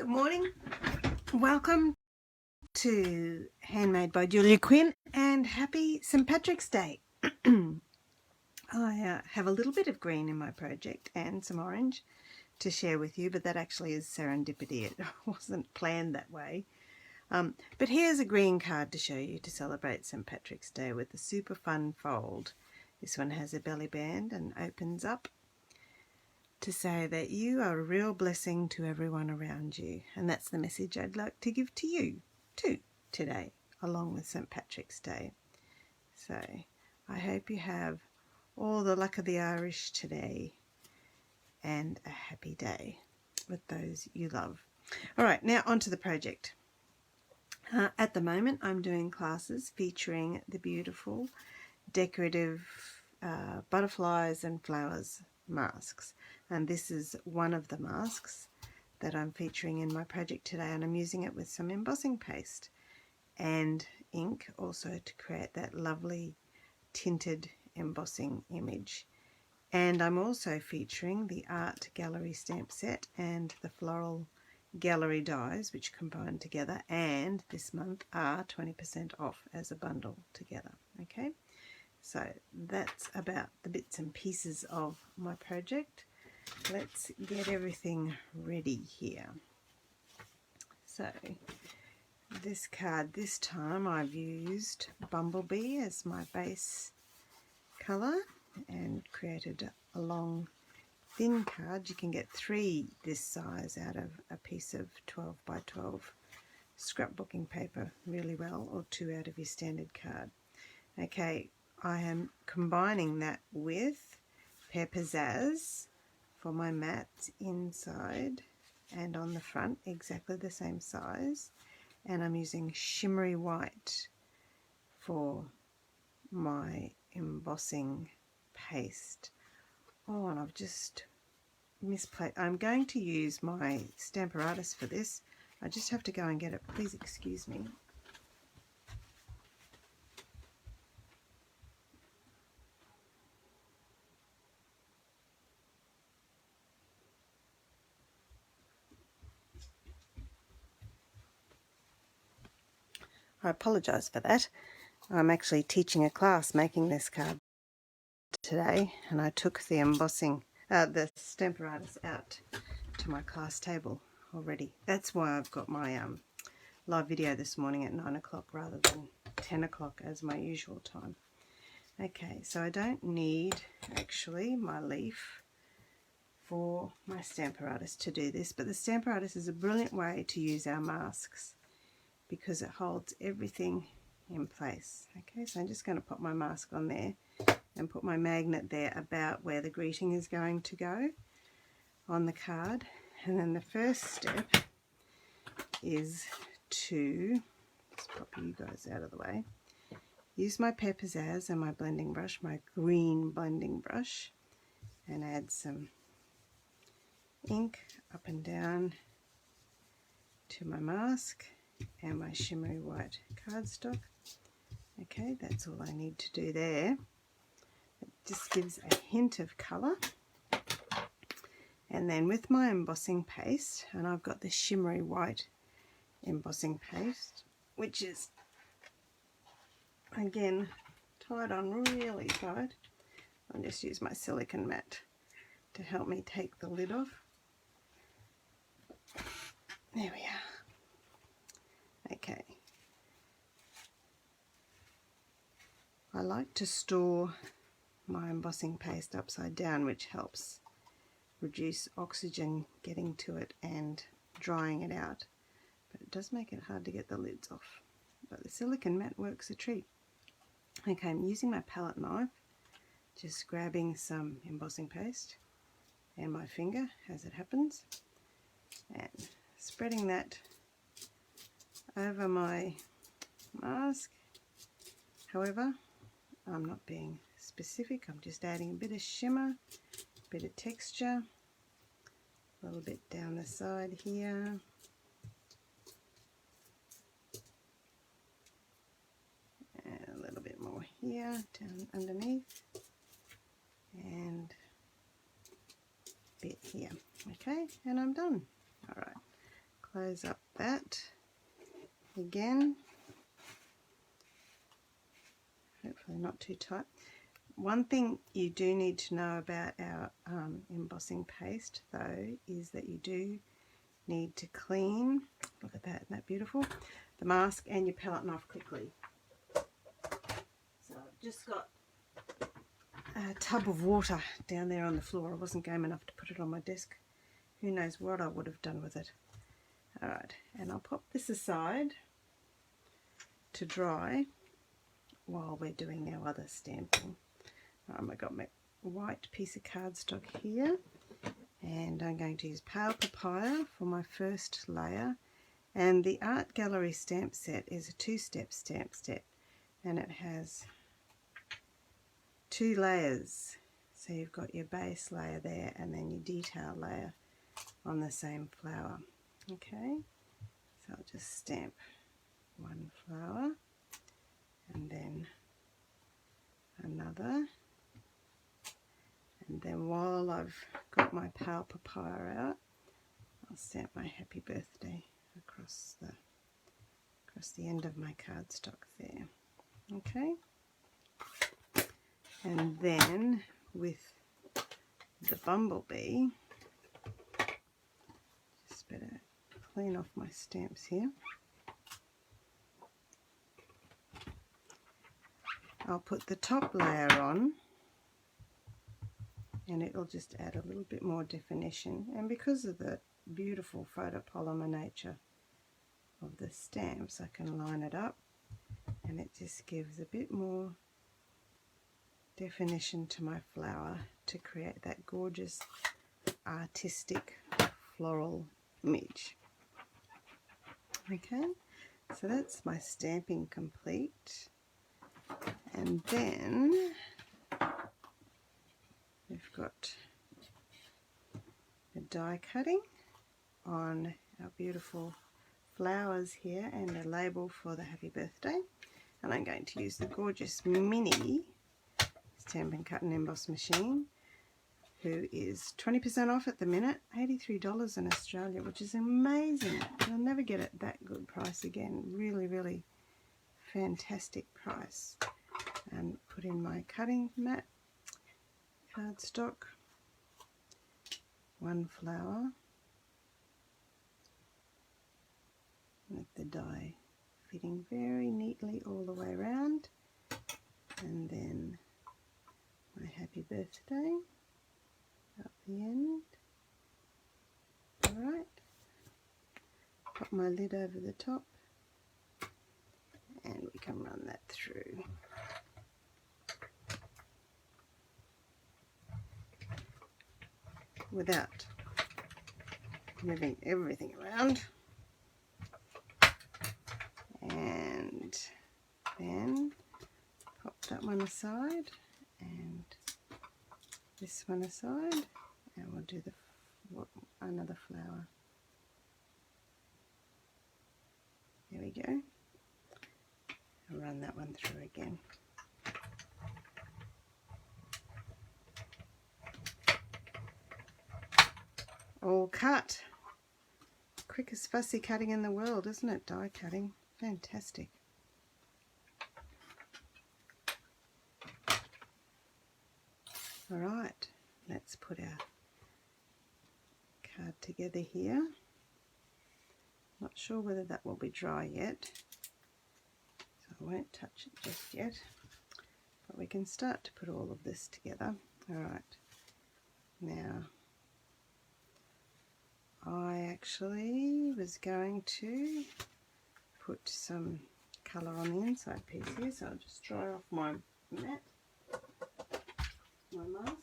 Good morning. Welcome to Handmade by Julia Quinn and happy St. Patrick's Day. I have a little bit of green in my project and some orange to share with you, but that actually is serendipity. It wasn't planned that way. But here's a green card to show you to celebrate St. Patrick's Day with a super fun fold. This one has a belly band and opens up to say that you are a real blessing to everyone around you. And that's the message I'd like to give to you too today, along with St. Patrick's Day. So I hope you have all the luck of the Irish today and a happy day with those you love. All right, now onto the project. At the moment I'm doing classes featuring the beautiful decorative butterflies and flowers masks, and this is one of the masks that I'm featuring in my project today, and I'm using it with some embossing paste and ink also to create that lovely tinted embossing image. And I'm also featuring the art gallery stamp set and the floral gallery dies, which combine together, and this month are 20% off as a bundle together. Okay, so that's about the bits and pieces of my project. Let's get everything ready here. So this card, this time I've used Bumblebee as my base colour and created a long thin card. You can get 3 this size out of a piece of 12 by 12 scrapbooking paper really well, or 2 out of your standard card. Okay, I am combining that with Pear Pizzazz for my mats inside and on the front, exactly the same size, and I'm using Shimmery White for my embossing paste. Oh, and I've just misplaced. I'm going to use my Stamparatus for this. I just have to go and get it. Please excuse me. I apologise for that. I'm actually teaching a class making this card today, and I took the embossing, the Stamparatus out to my class table already. That's why I've got my live video this morning at 9 o'clock rather than 10 o'clock as my usual time. Okay, so I don't need actually my leaf for my Stamparatus to do this, but the Stamparatus is a brilliant way to use our masks because it holds everything in place. Okay, so I'm just going to put my mask on there and put my magnet there about where the greeting is going to go on the card. And then the first step is to just pop you guys out of the way. Use my Pear Pizzazz and my blending brush, my green blending brush, and add some ink up and down to my mask and my shimmery white cardstock. Okay, that's all I need to do there. It just gives a hint of colour. And then with my embossing paste, and I've got the shimmery white embossing paste, which is again tied on really tight. I'll just use my silicone mat to help me take the lid off. There we are. Okay. I like to store my embossing paste upside down, which helps reduce oxygen getting to it and drying it out. But it does make it hard to get the lids off. But the silicone mat works a treat. Okay, I'm using my palette knife, just grabbing some embossing paste and my finger as it happens, and spreading that over my mask. However, I'm not being specific, I'm just adding a bit of shimmer, a bit of texture, a little bit down the side here, and a little bit more here, down underneath, and a bit here. Okay, and I'm done. Alright, close up that again. Hopefully not too tight. One thing you do need to know about our embossing paste though is that you do need to clean, look at that, isn't that beautiful, the mask and your palette knife quickly. So I've just got a tub of water down there on the floor. I wasn't game enough to put it on my desk. Who knows what I would have done with it. Alright, and I'll pop this aside to dry while we're doing our other stamping. I've got my white piece of cardstock here, and I'm going to use Pale Papaya for my first layer. And the Art Gallery stamp set is a two-step stamp set, and it has 2 layers. So you've got your base layer there and then your detail layer on the same flower. Okay, so I'll just stamp one flower and then another, and then while I've got my Pale Papaya out, I'll stamp my Happy Birthday across the end of my cardstock there. Okay, and then with the bumblebee, just better clean off my stamps here. I'll put the top layer on and it'll just add a little bit more definition, and because of the beautiful photopolymer nature of the stamps, I can line it up and it just gives a bit more definition to my flower to create that gorgeous artistic floral image. Okay, so that's my stamping complete, and then we've got the die cutting on our beautiful flowers here and a label for the Happy Birthday, and I'm going to use the gorgeous mini Stamp and Cut and Emboss machine, who is 20% off at the minute, $83 in Australia, which is amazing. You'll never get it that good price again. Really, really fantastic price. And put in my cutting mat, cardstock, one flower, with the die fitting very neatly all the way around, and then my Happy Birthday up the end. Alright, pop my lid over the top and we can run that through. Without moving everything around. And then pop that one aside and this one aside, and we'll do another flower. There we go. I'll run that one through again. All cut. Quickest fussy cutting in the world, isn't it? Die cutting. Fantastic. Alright, let's put our card together here. Not sure whether that will be dry yet, so I won't touch it just yet, but we can start to put all of this together. Alright, now I actually was going to put some colour on the inside piece here, so I'll just dry off my mat, my mask,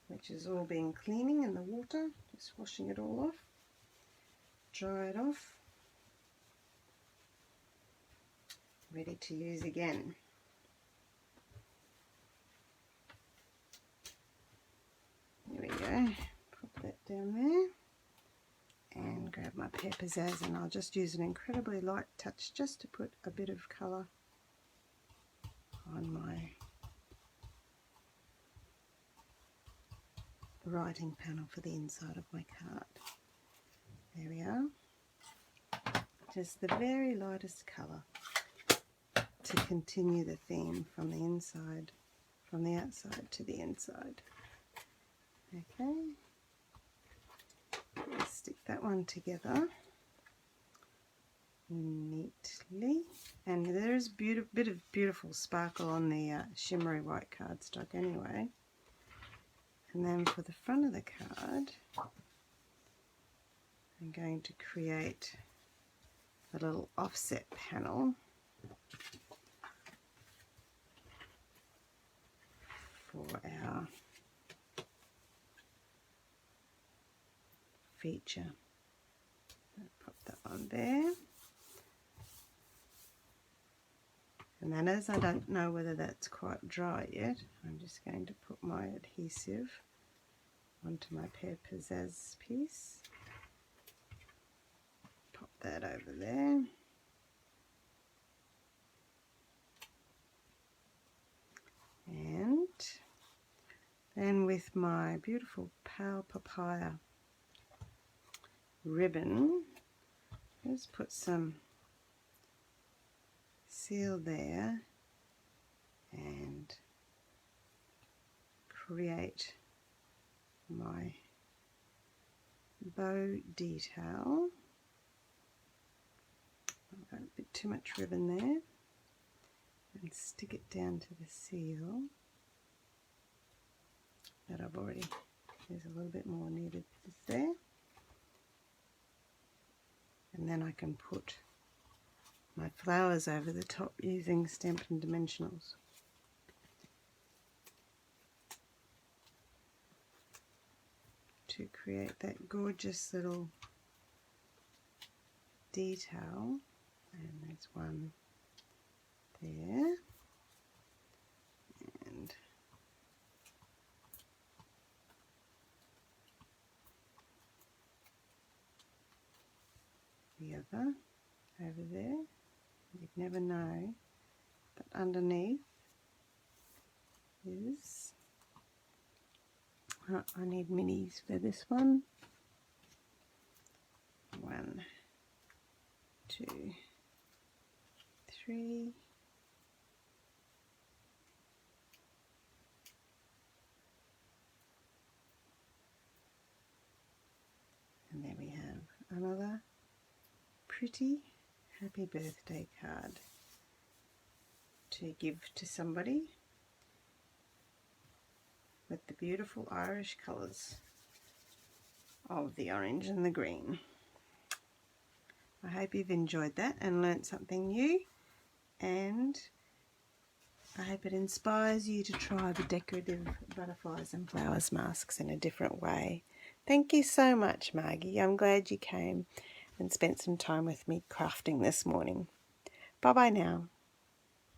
which has all been cleaning in the water, just washing it all off, dry it off, ready to use again. There we go, pop that down there and grab my Pear Pizzazz, and I'll just use an incredibly light touch just to put a bit of colour on my writing panel for the inside of my card. There we are. Just the very lightest colour to continue the theme from the inside, from the outside to the inside. Okay, let's stick that one together neatly, and there's a bit of beautiful sparkle on the shimmery white cardstock anyway. And then for the front of the card, I'm going to create a little offset panel for our feature. I'll pop that on there. And then, as I don't know whether that's quite dry yet, I'm just going to put my adhesive onto my Pear Pizzazz piece. Pop that over there. And then with my beautiful Pale Papaya ribbon, just put some seal there and create my bow detail. I've got a bit too much ribbon there, and stick it down to the seal that I've already, there's a little bit more needed there, and then I can put my flowers over the top using Stampin' Dimensionals. To create that gorgeous little detail. And there's one there, and the other over there. You'd never know, but underneath is, I need minis for this one. 1, 2, 3. And there we have another pretty happy birthday card to give to somebody with the beautiful Irish colours of the orange and the green. I hope you've enjoyed that and learnt something new, and I hope it inspires you to try the decorative butterflies and flowers masks in a different way. Thank you so much, Margie. I'm glad you came and spent some time with me crafting this morning. Bye bye now.